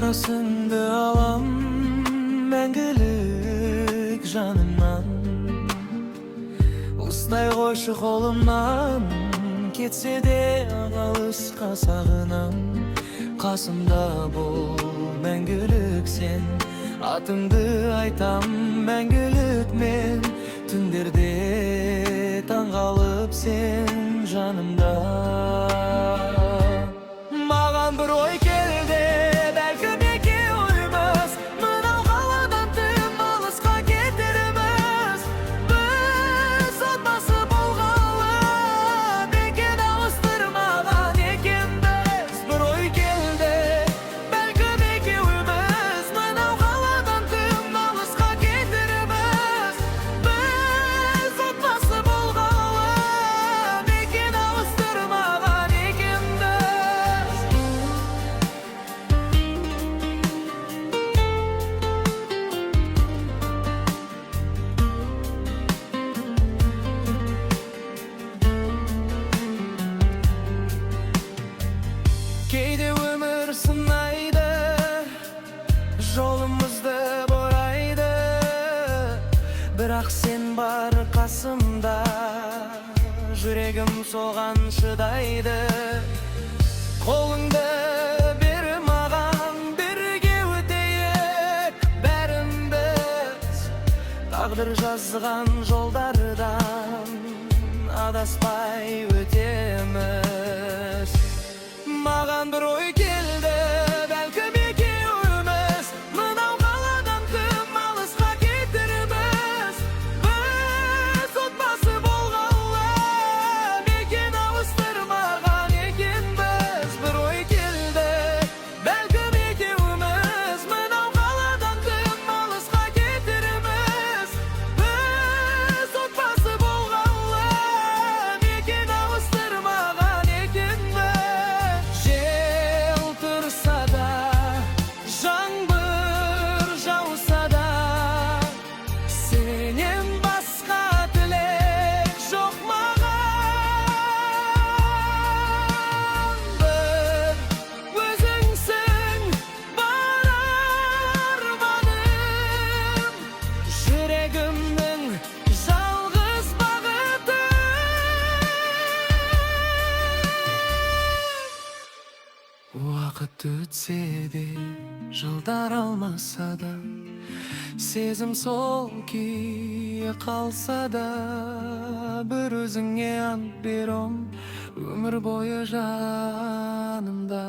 Yarasındı alam мәңгілік жанымнан. Usтай қойшы қолымнан, кетсе де алысқа сағынам. Қасымда бол мәңгілік сен, атыңды айтам мәңгілік мен. Түндерде таңғалып сен жанымда. Маған бір ой келді, бәлкім екеуіміз мынау қаладан тым алысқа кетерміз. Біз отбасы болғалы бекер ауыстырмаған екенбіз. Бір ой келді, бәлкім екеуіміз мынау қаладан тым алысқа кетерміз. Біз отбасы болғалы бекер ауыстырмаған екенбіз. Кейде өмір сынайды, жолымызды борайды, бірақ сен бар қасымда, жүрегім соған шыдайды. Қолыңды бер маған, бірге өтейік бәріміз. Тағдыр жазған жолдардан адаспай өтеміз. Маған бір ой келді, бәлкім екеуіміз мынау қаладан тым алысқа кетерміз. Біз отбасы болғалы бекер ауыстырмаған екенбіз. Бір ой келді, бәлкім екеуіміз мынау қаладан тым алысқа кетерміз. Біз отбасы болғалы бекер ауыстырмаған екенбіз. Жел тұрса да, жаңбыр жауса да, сенен басқа тілек жоқ маған. Бір өзіңсің бар арманым, жүрегімнің жалғыз бағыты. Уақыт өтсе де, жылдар алмаса да, сезім сол күйі қалса да, бір өзіңе ант берем өмір бойы жанымда.